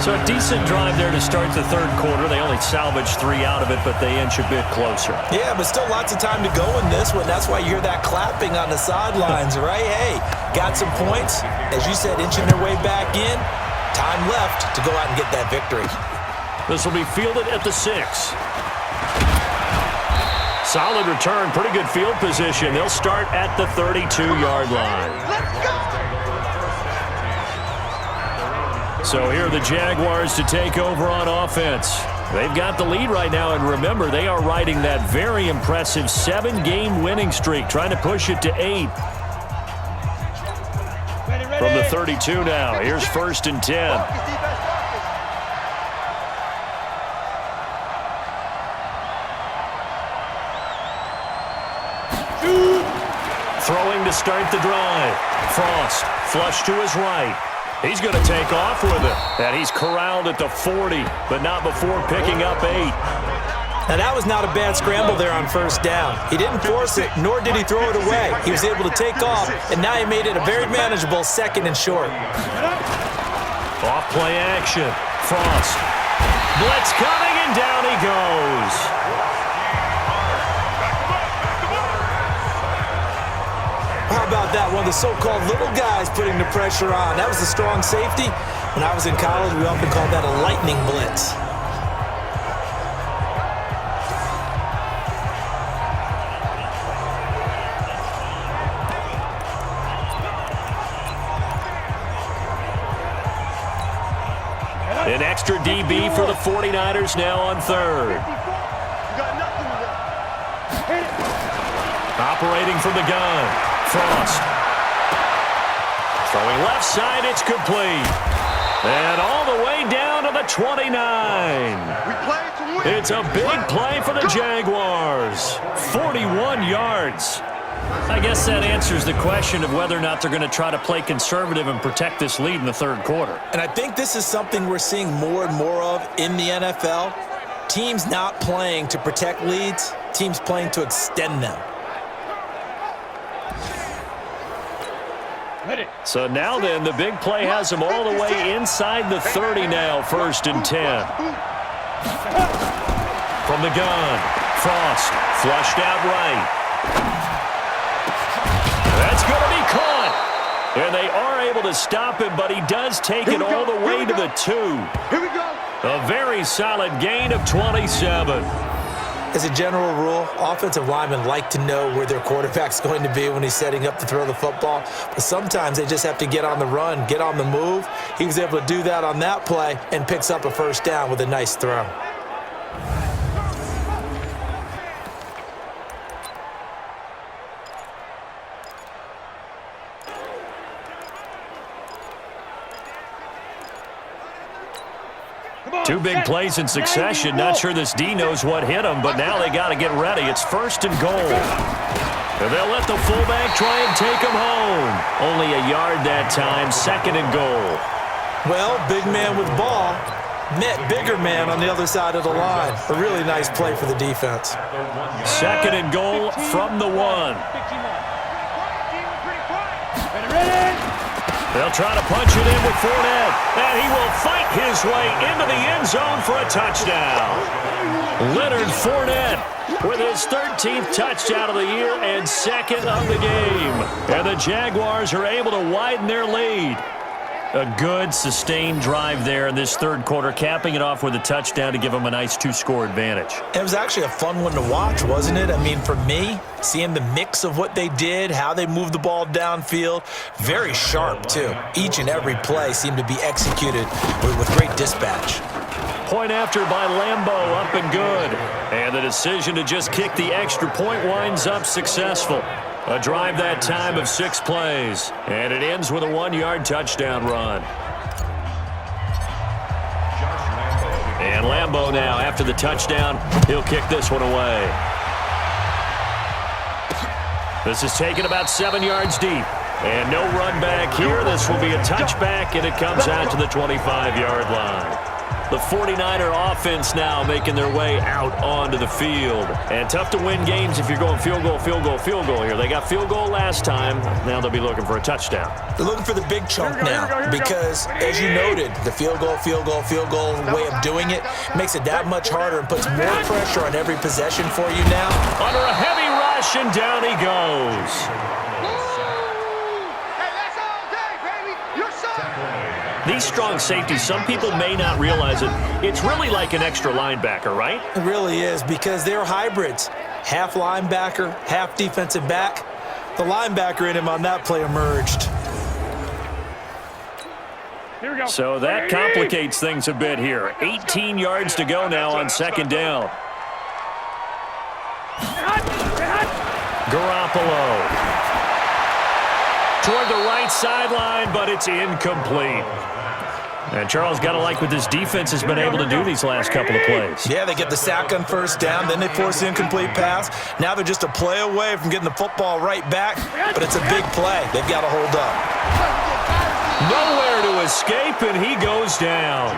So a decent drive there to start the third quarter. They only salvaged 3 out of it, but they inch a bit closer. Yeah, but still lots of time to go in this one. That's why you hear that clapping on the sidelines, right? Hey, got some points. As you said, inching their way back in. Time left to go out and get that victory. This will be fielded at the 6. Solid return, pretty good field position. They'll start at the 32-yard line. Let's go! So here are the Jaguars to take over on offense. They've got the lead right now, and remember, they are riding that very impressive 7-game winning streak, trying to push it to 8. From the 32 now, here's 1st and 10. Throwing to start the drive. Frost, flush to his right. He's going to take off with it. And he's corralled at the 40, but not before picking up 8. Now, that was not a bad scramble there on 1st down. He didn't force it, nor did he throw it away. He was able to take off, and now he made it a very manageable 2nd and short. Off play action. Frost. Blitz coming, and down he goes. How about that? One of the so-called little guys putting the pressure on. That was a strong safety. When I was in college, we often called that a lightning blitz. An extra DB for the 49ers now on 3rd. Operating from the gun. Frost. Throwing left side, it's complete. And all the way down to the 29. It's a big play for the Jaguars. 41 yards. I guess that answers the question of whether or not they're going to try to play conservative and protect this lead in the third quarter. And I think this is something we're seeing more and more of in the NFL. Teams not playing to protect leads, teams playing to extend them. So now then, the big play has them all the way inside the 30 now, 1st and 10. From the gun, Frost, flushed out right. That's going to be caught. And they are able to stop him, but he does take it all the way to the 2. Here we go. A very solid gain of 27. As a general rule, offensive linemen like to know where their quarterback's going to be when he's setting up to throw the football. But sometimes they just have to get on the run, get on the move. He was able to do that on that play and picks up a 1st down with a nice throw. Two big plays in succession. Not sure this D knows what hit him, but now they got to get ready. It's 1st and goal. And they'll let the fullback try and take him home. Only a yard that time, 2nd and goal. Well, big man with ball met bigger man on the other side of the line. A really nice play for the defense. 2nd and goal from the 1. They'll try to punch it in with Fournette, and he will fight his way into the end zone for a touchdown. Leonard Fournette with his 13th touchdown of the year and 2nd of the game. And the Jaguars are able to widen their lead. A good, sustained drive there in this third quarter, capping it off with a touchdown to give them a nice 2-score advantage. It was actually a fun one to watch, wasn't it? I mean, for me, seeing the mix of what they did, how they moved the ball downfield, very sharp, too. Each and every play seemed to be executed with great dispatch. Point after by Lambeau, up and good. And the decision to just kick the extra point winds up successful. A drive that time of 6 plays. And it ends with a 1-yard touchdown run. And Lambeau now, after the touchdown, he'll kick this one away. This is taken about 7 yards deep. And no run back here. This will be a touchback, and it comes out to the 25-yard line. The 49er offense now making their way out onto the field. And tough to win games if you're going field goal, field goal, field goal here. They got field goal last time. Now they'll be looking for a touchdown. They're looking for the big chunk now because, as you noted, the field goal way of doing it makes it that much harder and puts more pressure on every possession for you now. Under a heavy rush, and down he goes. These strong safeties, some people may not realize it. It's really like an extra linebacker, right? It really is because they're hybrids. Half linebacker, half defensive back. The linebacker in him on that play emerged. Here we go. So that complicates things a bit here. 18 yards to go now on second down. Garoppolo. Toward the right sideline, but it's incomplete. And Charles, got to like what this defense has been able to do these last couple of plays. Yeah, they get the sack on first down, then they force the incomplete pass. Now they're just a play away from getting the football right back, but it's a big play. They've got to hold up. Nowhere to escape, and he goes down.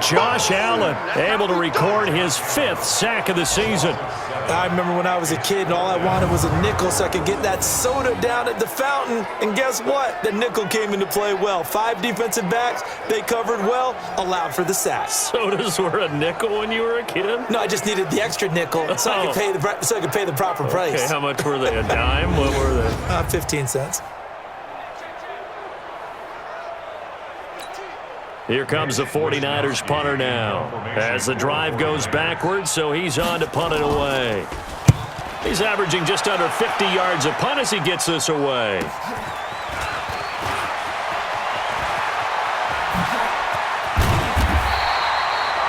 Josh Allen able to record his 5th sack of the season. I remember when I was a kid and all I wanted was a nickel so I could get that soda down at the fountain. And guess what? The nickel came into play well. 5 defensive backs, they covered well, allowed for the sack. Sodas were a nickel when you were a kid? No, I just needed the extra nickel so I could pay the proper price. Okay, how much were they? A dime? What were they? 15 cents. Here comes the 49ers punter now. As the drive goes backwards, so he's on to punt it away. He's averaging just under 50 yards a punt as he gets this away.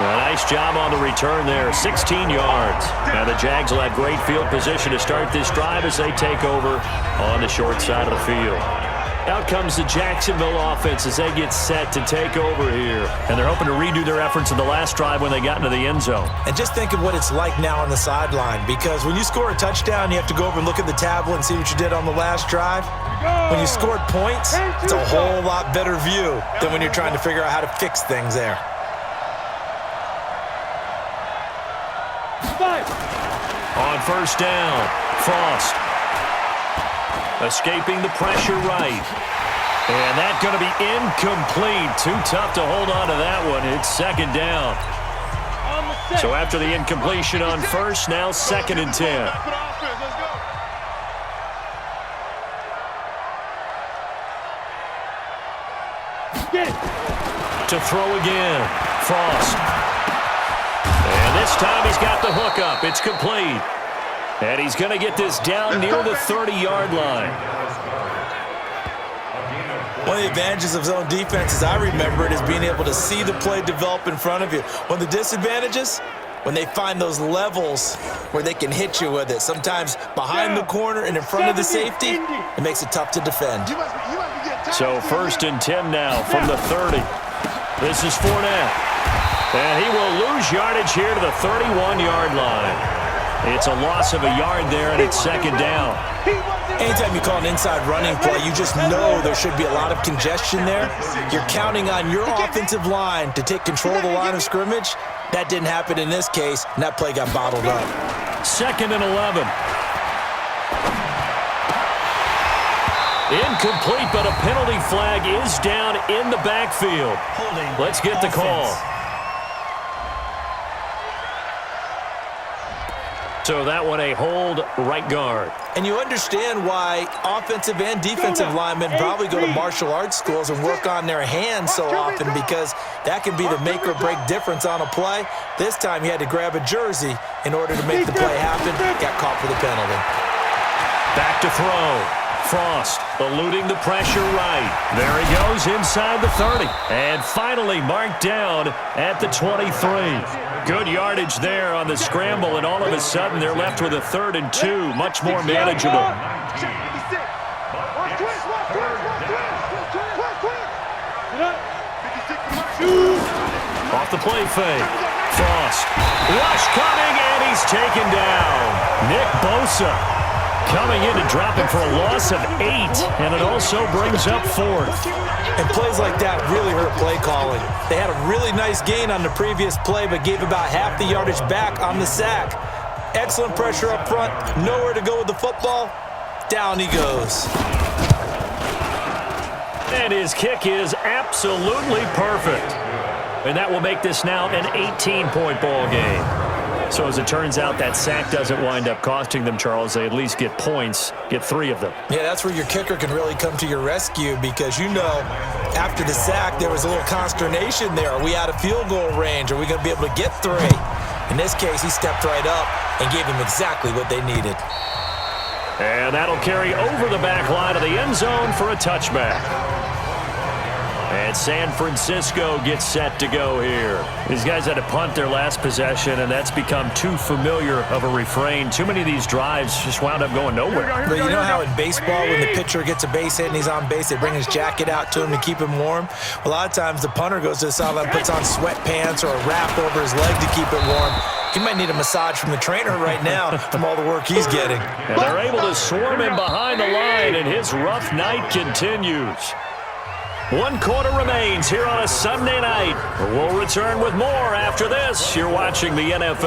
A nice job on the return there, 16 yards. Now the Jags will have great field position to start this drive as they take over on the short side of the field. Out comes the Jacksonville offense as they get set to take over here. And they're hoping to redo their efforts in the last drive when they got into the end zone. And just think of what it's like now on the sideline, because when you score a touchdown, you have to go over and look at the tablet and see what you did on the last drive. When you scored points, it's a whole lot better view than when you're trying to figure out how to fix things there. On first down, Frost. Escaping the pressure right. And that's going to be incomplete. Too tough to hold on to that one. It's second down. So after the incompletion on first, now 2nd and 10. To throw again, Frost. And this time he's got the hook up. It's complete. And he's going to get this down near the 30-yard line. One of the advantages of zone defense, as I remember it, is being able to see the play develop in front of you. One of the disadvantages, when they find those levels where they can hit you with it, sometimes behind the corner and in front of the safety, it makes it tough to defend. So 1st and 10 now from the 30. This is Fournette. And he will lose yardage here to the 31-yard line. It's a loss of a yard there, and it's 2nd down. Anytime you call an inside running play, you just know there should be a lot of congestion there. You're counting on your offensive line to take control of the line of scrimmage. That didn't happen in this case, and that play got bottled up. 2nd and 11. Incomplete, but a penalty flag is down in the backfield. Let's get the call. So that one a hold, right guard. And you understand why offensive and defensive linemen probably go to martial arts schools and work on their hands so often, because that can be the make or break difference on a play. This time he had to grab a jersey in order to make the play happen. Got caught for the penalty. Back to throw. Frost eluding the pressure right. There he goes inside the 30. And finally marked down at the 23. Good yardage there on the scramble, and all of a sudden they're left with a 3rd and 2, much more manageable. Off the play fake. Frost. Rush coming, and he's taken down. Nick Bosa. Coming in and dropping for a loss of 8, and it also brings up 4th. And plays like that really hurt play calling. They had a really nice gain on the previous play, but gave about half the yardage back on the sack. Excellent pressure up front, nowhere to go with the football. Down he goes. And his kick is absolutely perfect. And that will make this now an 18-point ball game. So as it turns out, that sack doesn't wind up costing them, Charles. They at least get points, get 3 of them. Yeah, that's where your kicker can really come to your rescue because, after the sack, there was a little consternation there. Are we out of field goal range? Are we going to be able to get 3? In this case, he stepped right up and gave them exactly what they needed. And that'll carry over the back line of the end zone for a touchback. And San Francisco gets set to go here. These guys had to punt their last possession, and that's become too familiar of a refrain. Too many of these drives just wound up going nowhere. But you know how in baseball, when the pitcher gets a base hit and he's on base, they bring his jacket out to him to keep him warm? Well, a lot of times the punter goes to the sideline, puts on sweatpants or a wrap over his leg to keep it warm. He might need a massage from the trainer right now from all the work he's getting. And they're able to swarm him behind the line, and his rough night continues. 1 quarter remains here on a Sunday night. We'll return with more after this. You're watching the NFL.